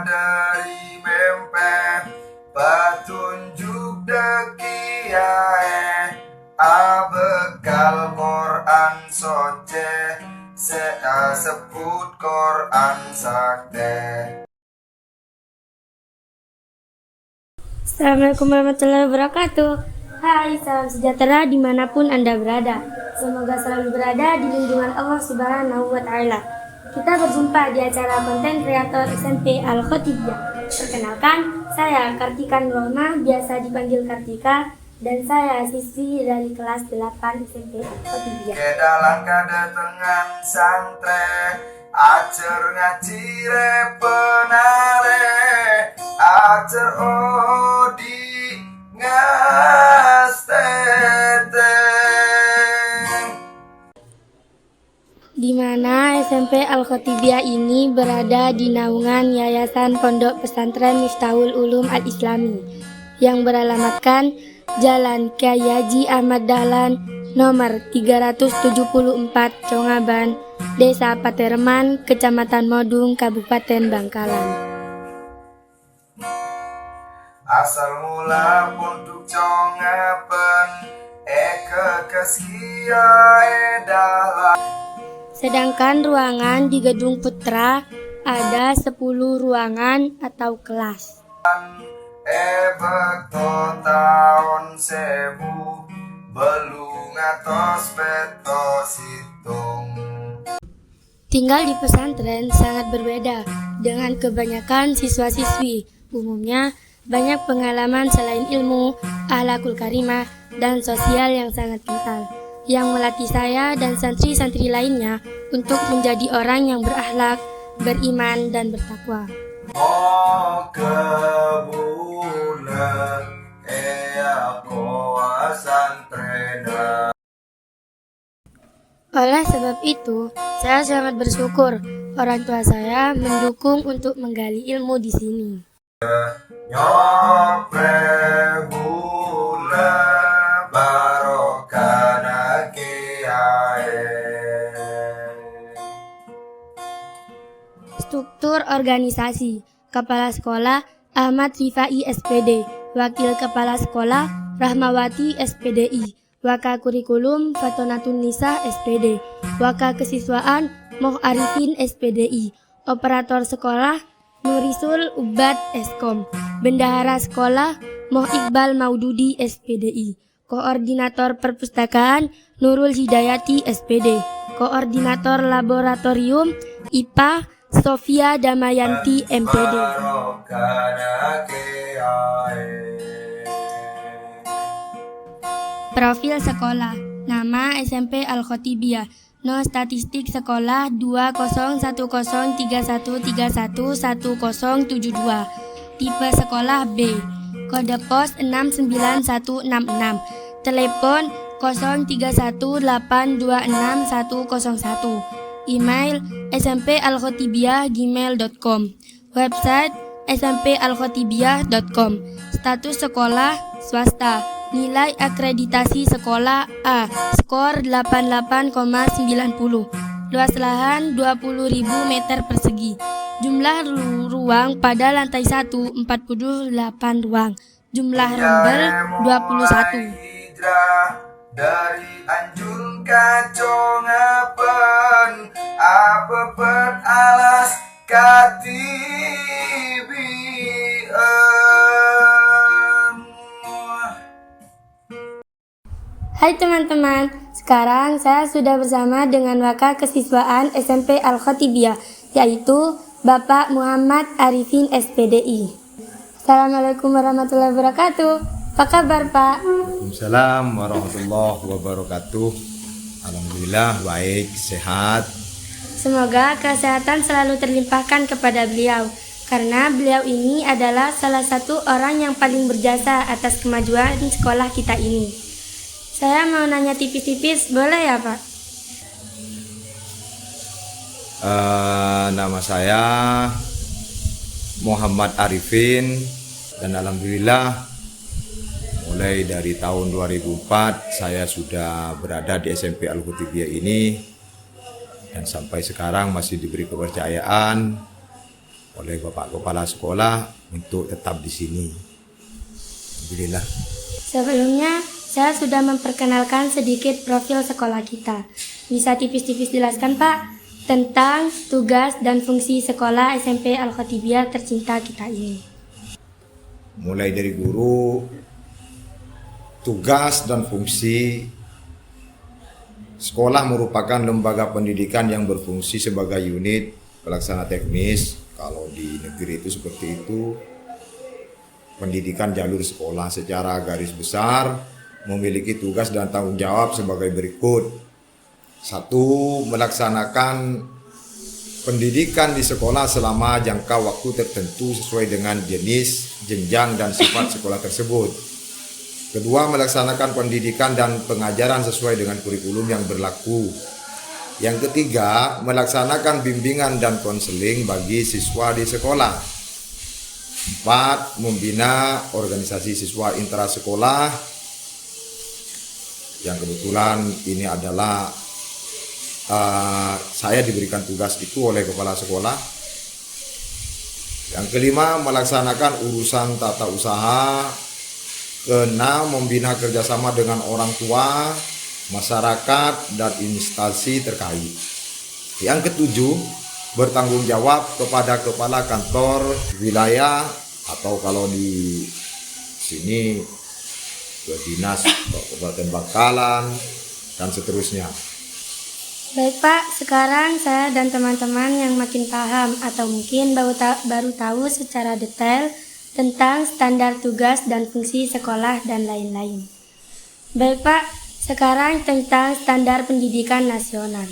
dari mempeh petunjuk dekiae abekal Quran soce sebut Quran sakte. Assalamualaikum warahmatullahi wabarakatuh. Hai, salam sejahtera dimanapun Anda berada. Semoga selalu berada di lindungan Allah Subhanahu wa Ta'ala. Kita berjumpa di acara konten kreator SMP Al-Khotibiyah. Perkenalkan, saya Kartika Nurulma, biasa dipanggil Kartika, dan saya siswi dari kelas 8 SMP Al-Khotibiyah. Kedalang kadetengan santre, acer ngacire penare, acer odi ngastete. Di mana SMP Al-Khotibiyah ini berada di naungan Yayasan Pondok Pesantren Miftahul Ulum Al-Islami yang beralamatkan Jalan Kyai Haji Ahmad Dahlan nomor 374 Congaban, Desa Patereman, Kecamatan Modung, Kabupaten Bangkalan. Asal mula untuk congapen keskia edalah. Sedangkan ruangan di Gedung Putra ada 10 ruangan atau kelas. Beto tahun sebu belum atos beto situng. Tinggal di pesantren sangat berbeda dengan kebanyakan siswa-siswi. Umumnya banyak pengalaman selain ilmu, akhlakul karimah, dan sosial yang sangat kental, yang melatih saya dan santri-santri lainnya untuk menjadi orang yang berakhlak, beriman, dan bertakwa. Oh kebulan santrena. Oleh sebab itu, saya sangat bersyukur orang tua saya mendukung untuk menggali ilmu di sini. Nyopre bula barokana kiae. Struktur organisasi: Kepala Sekolah Ahmad Rifai SPD, Wakil Kepala Sekolah Rahmawati SPDI, Waka Kurikulum Fatonatun Nisa SPD, Waka Kesiswaan Moh Arifin SPDI, Operator Sekolah Nurisul Ubad Eskom, Bendahara Sekolah Moh Iqbal Maududi SPDI, Koordinator Perpustakaan Nurul Hidayati SPD, Koordinator Laboratorium IPA Sofia Damayanti MPD. Profil sekolah: nama SMP Al-Khotibiyah, no statistik sekolah 201031311072, tipe sekolah B, kode pos 69166, telepon 0318266101, email smpalkhotibiyah@gmail.com, website smpalkhotibiyah.com, status sekolah swasta, nilai akreditasi sekolah A, skor 88,90, luas lahan 20.000 meter persegi, jumlah ruang pada lantai 1 48 ruang, jumlah lembar 21. Dari Anjung Kacongapen apepet alas katibien. Hai teman-teman, sekarang saya sudah bersama dengan Waka Kesiswaan SMP Al-Khotibiyah, yaitu Bapak Muhammad Arifin SPDI. Assalamualaikum warahmatullahi wabarakatuh. Apa kabar Pak? Waalaikumsalam warahmatullahi wabarakatuh. Alhamdulillah baik, sehat. Semoga kesehatan selalu terlimpahkan kepada beliau, karena beliau ini adalah salah satu orang yang paling berjasa atas kemajuan sekolah kita ini. Saya mau nanya tipis-tipis, boleh ya Pak? Nama saya Muhammad Arifin, dan alhamdulillah mulai dari tahun 2004 saya sudah berada di SMP Al-Khotibiyah ini, dan sampai sekarang masih diberi kepercayaan oleh Bapak Kepala Sekolah untuk tetap di sini. Alhamdulillah. Sebelumnya, saya sudah memperkenalkan sedikit profil sekolah kita. Bisa tipis-tipis jelaskan, Pak, tentang tugas dan fungsi sekolah SMP Al-Khotibiah tercinta kita ini. Mulai dari guru, tugas dan fungsi. Sekolah merupakan lembaga pendidikan yang berfungsi sebagai unit pelaksana teknis. Kalau di negeri itu seperti itu. Pendidikan jalur sekolah secara garis besar memiliki tugas dan tanggung jawab sebagai berikut. 1. Melaksanakan pendidikan di sekolah selama jangka waktu tertentu sesuai dengan jenis, jenjang, dan sifat sekolah tersebut. 2. Melaksanakan pendidikan dan pengajaran sesuai dengan kurikulum yang berlaku. Yang 3. Melaksanakan bimbingan dan konseling bagi siswa di sekolah. 4. Membina organisasi siswa intrasekolah, yang kebetulan ini adalah saya diberikan tugas itu oleh kepala sekolah. Yang 5. Melaksanakan urusan tata usaha. 6. Membina kerjasama dengan orang tua, masyarakat, dan instansi terkait. Yang 7. Bertanggung jawab kepada kepala kantor wilayah atau kalau di sini ke dinas Kabupaten Bangkalan dan seterusnya. Baik, Pak, sekarang saya dan teman-teman yang makin paham atau mungkin baru tahu secara detail tentang standar tugas dan fungsi sekolah dan lain-lain. Baik, Pak, sekarang tentang standar pendidikan nasional.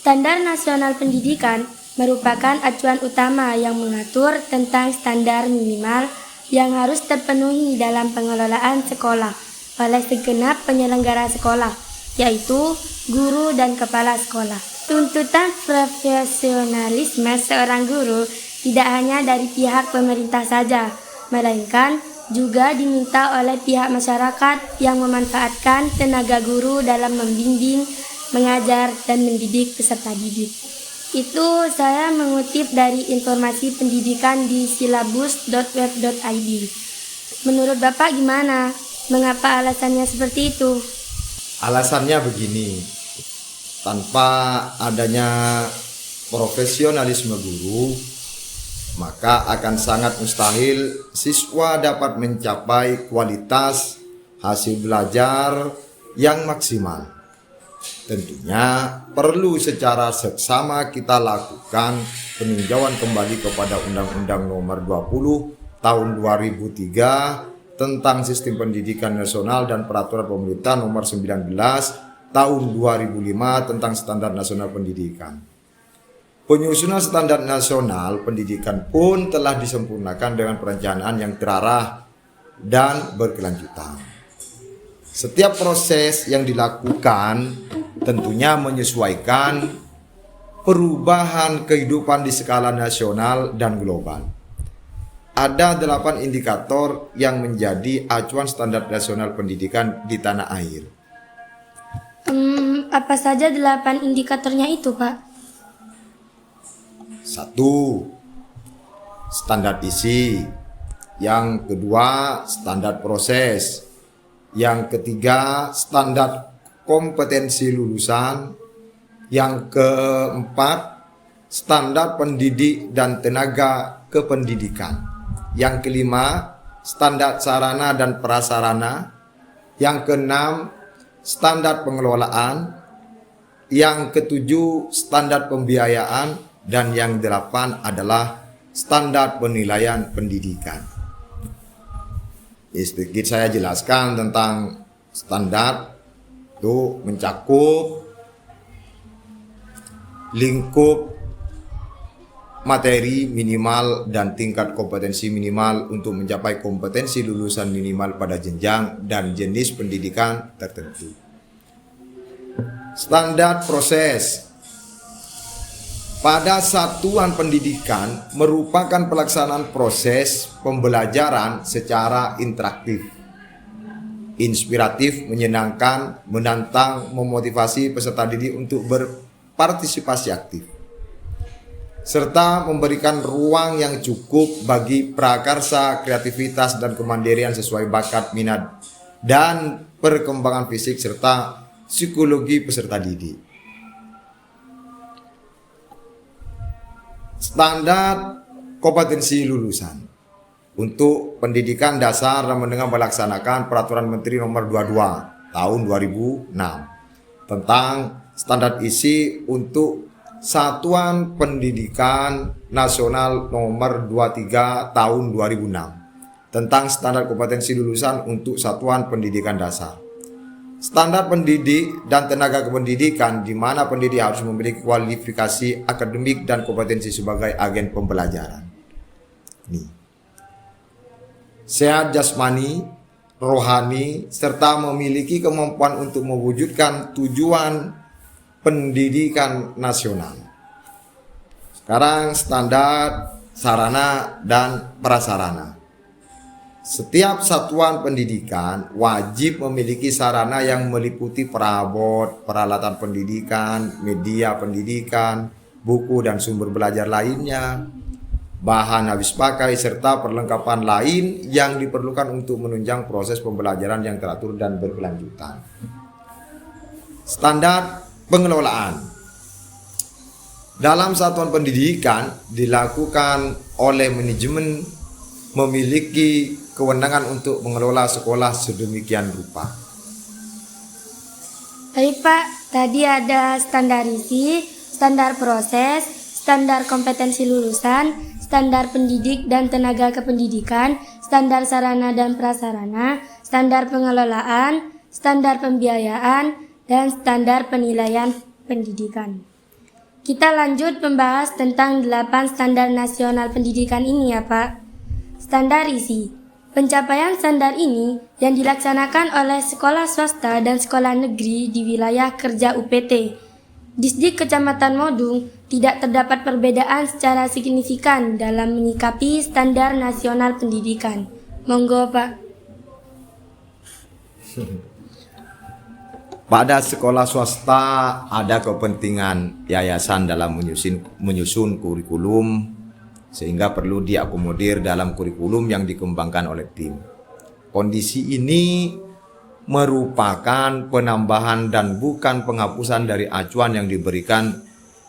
Standar Nasional Pendidikan merupakan acuan utama yang mengatur tentang standar minimal yang harus terpenuhi dalam pengelolaan sekolah oleh segenap penyelenggara sekolah, yaitu guru dan kepala sekolah. Tuntutan profesionalisme seorang guru tidak hanya dari pihak pemerintah saja, melainkan juga diminta oleh pihak masyarakat yang memanfaatkan tenaga guru dalam membimbing, mengajar, dan mendidik peserta didik. Itu saya mengutip dari informasi pendidikan di silabus.web.id. Menurut Bapak gimana? Mengapa alasannya seperti itu? Alasannya begini, tanpa adanya profesionalisme guru, maka akan sangat mustahil siswa dapat mencapai kualitas hasil belajar yang maksimal. Tentunya perlu secara seksama kita lakukan peninjauan kembali kepada Undang-Undang Nomor 20 Tahun 2003 tentang Sistem Pendidikan Nasional dan Peraturan Pemerintah Nomor 19 Tahun 2005 tentang Standar Nasional Pendidikan. Penyusunan Standar Nasional Pendidikan pun telah disempurnakan dengan perencanaan yang terarah dan berkelanjutan. Setiap proses yang dilakukan tentunya menyesuaikan perubahan kehidupan di skala nasional dan global. Ada 8 indikator yang menjadi acuan standar nasional pendidikan di tanah air. Apa saja 8 indikatornya itu, Pak? 1. Standar isi. Yang kedua, standar proses. Yang ketiga, standar kompetensi lulusan. Yang keempat, standar pendidik dan tenaga kependidikan. Yang kelima, standar sarana dan prasarana. Yang keenam, standar pengelolaan. Yang ketujuh, standar pembiayaan. Dan yang delapan adalah standar penilaian pendidikan. Sedikit saya jelaskan tentang standar itu mencakup lingkup materi minimal dan tingkat kompetensi minimal untuk mencapai kompetensi lulusan minimal pada jenjang dan jenis pendidikan tertentu. Standar proses pada satuan pendidikan merupakan pelaksanaan proses pembelajaran secara interaktif, inspiratif, menyenangkan, menantang, memotivasi peserta didik untuk berpartisipasi aktif. serta memberikan ruang yang cukup bagi prakarsa, kreativitas, dan kemandirian sesuai bakat, minat, dan perkembangan fisik serta psikologi peserta didik. Standar kompetensi lulusan untuk pendidikan dasar dan menengah melaksanakan Peraturan Menteri Nomor 22 Tahun 2006 tentang standar isi untuk Satuan Pendidikan Nasional Nomor 23 Tahun 2006 tentang standar kompetensi lulusan untuk satuan pendidikan dasar. Standar pendidik dan tenaga kependidikan di mana pendidik harus memiliki kualifikasi akademik dan kompetensi sebagai agen pembelajaran. Nih. Sehat jasmani, rohani, serta memiliki kemampuan untuk mewujudkan tujuan pendidikan nasional. Sekarang standar sarana dan prasarana. Setiap satuan pendidikan wajib memiliki sarana yang meliputi perabot, peralatan pendidikan, media pendidikan, buku dan sumber belajar lainnya, bahan habis pakai, serta perlengkapan lain yang diperlukan untuk menunjang proses pembelajaran yang teratur dan berkelanjutan. Standar pengelolaan. Dalam satuan pendidikan dilakukan oleh manajemen memiliki kewenangan untuk mengelola sekolah sedemikian rupa. Baik Pak, tadi ada standar isi, standar proses, standar kompetensi lulusan, standar pendidik dan tenaga kependidikan, standar sarana dan prasarana, standar pengelolaan, standar pembiayaan, dan standar penilaian pendidikan. Kita lanjut membahas tentang 8 standar nasional pendidikan ini ya Pak. Standar isi. Pencapaian standar ini yang dilaksanakan oleh sekolah swasta dan sekolah negeri di wilayah kerja UPT. Disdik Kecamatan Modung tidak terdapat perbedaan secara signifikan dalam menyikapi standar nasional pendidikan. Monggo Pak. Pada sekolah swasta ada kepentingan yayasan dalam menyusun kurikulum sehingga perlu diakomodir dalam kurikulum yang dikembangkan oleh tim. Kondisi ini merupakan penambahan dan bukan penghapusan dari acuan yang diberikan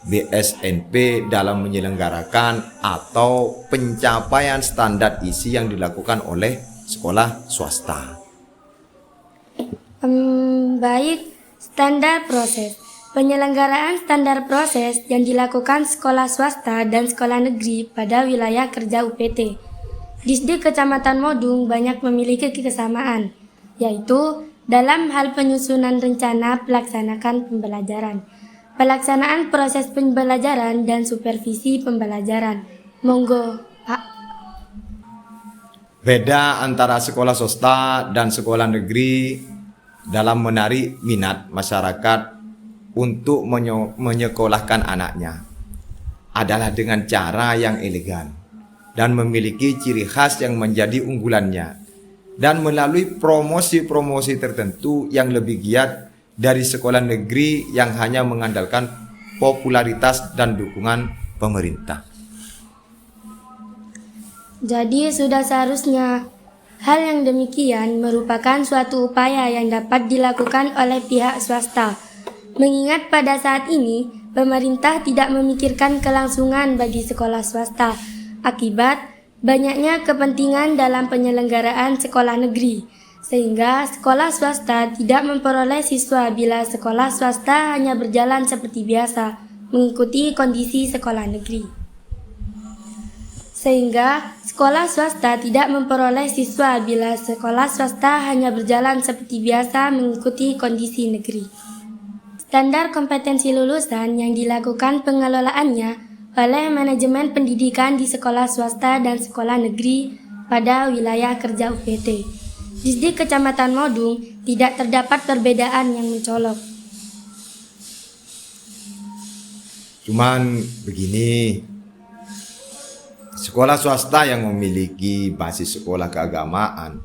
BSNP dalam menyelenggarakan atau pencapaian standar isi yang dilakukan oleh sekolah swasta. Baik, standar proses. Penyelenggaraan standar proses yang dilakukan sekolah swasta dan sekolah negeri pada wilayah kerja UPT. Disdik Kecamatan Modung banyak memiliki kesamaan, yaitu dalam hal penyusunan rencana pelaksanaan pembelajaran, pelaksanaan proses pembelajaran dan supervisi pembelajaran. Monggo, Pak. Beda antara sekolah swasta dan sekolah negeri dalam menarik minat masyarakat untuk menyekolahkan anaknya adalah dengan cara yang elegan dan memiliki ciri khas yang menjadi unggulannya, dan melalui promosi-promosi tertentu yang lebih giat dari sekolah negeri yang hanya mengandalkan popularitas dan dukungan pemerintah. Jadi sudah seharusnya hal yang demikian merupakan suatu upaya yang dapat dilakukan oleh pihak swasta. Mengingat pada saat ini, pemerintah tidak memikirkan kelangsungan bagi sekolah swasta, akibat banyaknya kepentingan dalam penyelenggaraan sekolah negeri, sehingga sekolah swasta tidak memperoleh siswa bila sekolah swasta hanya berjalan seperti biasa, mengikuti kondisi sekolah negeri. Sehingga sekolah swasta tidak memperoleh siswa bila sekolah swasta hanya berjalan seperti biasa, mengikuti kondisi negeri. Standar kompetensi lulusan yang dilakukan pengelolaannya oleh manajemen pendidikan di sekolah swasta dan sekolah negeri pada wilayah kerja UPT. Disdik Kecamatan Modung tidak terdapat perbedaan yang mencolok. Cuman begini, sekolah swasta yang memiliki basis sekolah keagamaan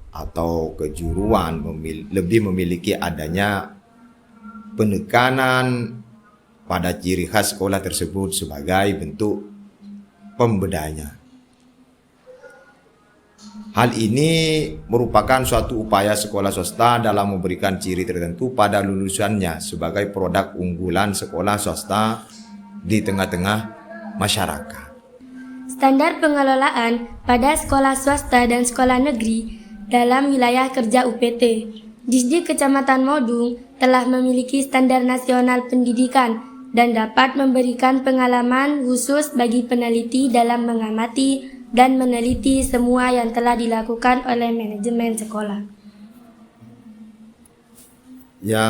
atau kejuruan lebih memiliki adanya penekanan pada ciri khas sekolah tersebut sebagai bentuk pembedanya. Hal ini merupakan suatu upaya sekolah swasta dalam memberikan ciri tertentu pada lulusannya sebagai produk unggulan sekolah swasta di tengah-tengah masyarakat. Standar pengelolaan pada sekolah swasta dan sekolah negeri dalam wilayah kerja UPT. Disdik Kecamatan Modung telah memiliki standar nasional pendidikan dan dapat memberikan pengalaman khusus bagi peneliti dalam mengamati dan meneliti semua yang telah dilakukan oleh manajemen sekolah. Ya,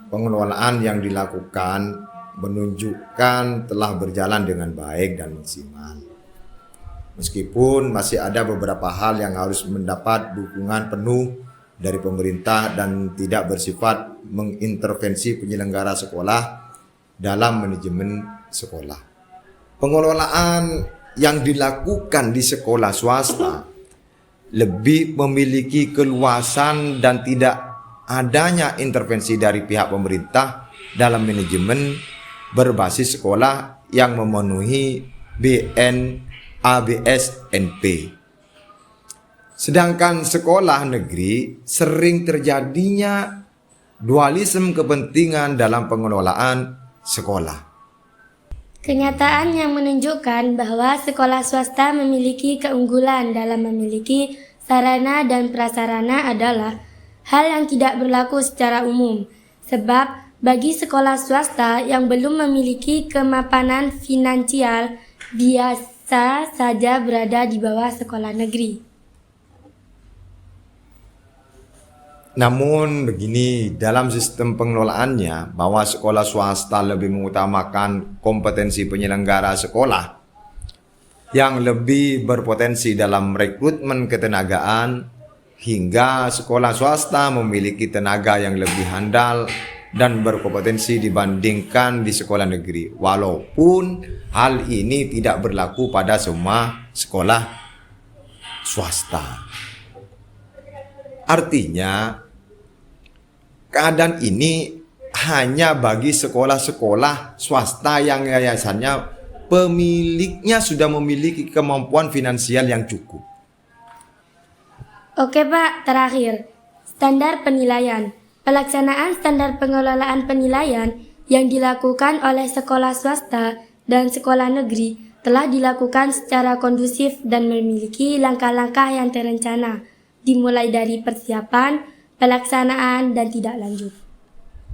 pengelolaan yang dilakukan menunjukkan telah berjalan dengan baik dan maksimal. Meskipun masih ada beberapa hal yang harus mendapat dukungan penuh dari pemerintah dan tidak bersifat mengintervensi penyelenggara sekolah dalam manajemen sekolah. Pengelolaan yang dilakukan di sekolah swasta lebih memiliki keluasan dan tidak adanya intervensi dari pihak pemerintah dalam manajemen berbasis sekolah yang memenuhi BN ABSNP. Sedangkan sekolah negeri sering terjadinya dualisme kepentingan dalam pengelolaan sekolah. Kenyataan yang menunjukkan bahwa sekolah swasta memiliki keunggulan dalam memiliki sarana dan prasarana adalah hal yang tidak berlaku secara umum. Sebab bagi sekolah swasta yang belum memiliki kemapanan finansial biasa saja berada di bawah sekolah negeri. Namun begini, dalam sistem pengelolaannya bahwa sekolah swasta lebih mengutamakan kompetensi penyelenggara sekolah yang lebih berpotensi dalam rekrutmen ketenagaan hingga sekolah swasta memiliki tenaga yang lebih handal dan berkompetensi dibandingkan di sekolah negeri. Walaupun hal ini tidak berlaku pada semua sekolah swasta. Artinya keadaan ini hanya bagi sekolah-sekolah swasta yang yayasannya pemiliknya sudah memiliki kemampuan finansial yang cukup. Oke Pak, terakhir, standar penilaian. Pelaksanaan standar pengelolaan penilaian yang dilakukan oleh sekolah swasta dan sekolah negeri telah dilakukan secara kondusif dan memiliki langkah-langkah yang terencana, dimulai dari persiapan, pelaksanaan, dan tidak lanjut.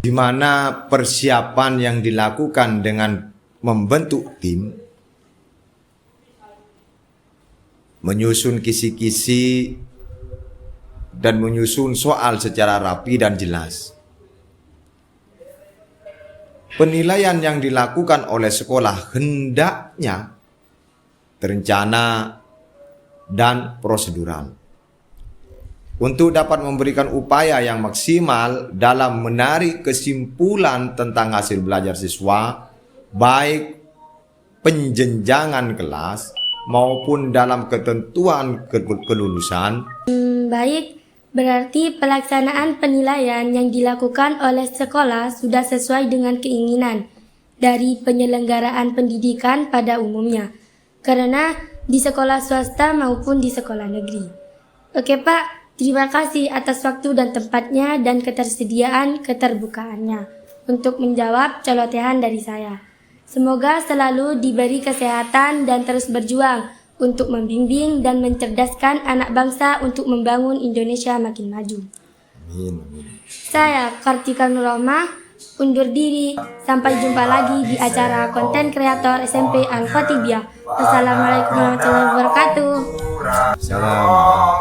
Di mana persiapan yang dilakukan dengan membentuk tim, menyusun kisi-kisi, dan menyusun soal secara rapi dan jelas. Penilaian yang dilakukan oleh sekolah hendaknya terencana dan prosedural. Untuk dapat memberikan upaya yang maksimal dalam menarik kesimpulan tentang hasil belajar siswa, baik penjenjangan kelas maupun dalam ketentuan kelulusan. Baik, berarti pelaksanaan penilaian yang dilakukan oleh sekolah sudah sesuai dengan keinginan dari penyelenggaraan pendidikan pada umumnya, karena di sekolah swasta maupun di sekolah negeri. Oke Pak, terima kasih atas waktu dan tempatnya dan keterbukaannya untuk menjawab celotehan dari saya. Semoga selalu diberi kesehatan dan terus berjuang untuk membimbing dan mencerdaskan anak bangsa untuk membangun Indonesia makin maju. Amin. Saya Kartika Nurrohmah undur diri. Sampai jumpa lagi di acara konten kreator SMP Al-Khatibiyah. Assalamualaikum warahmatullahi wabarakatuh. Salam.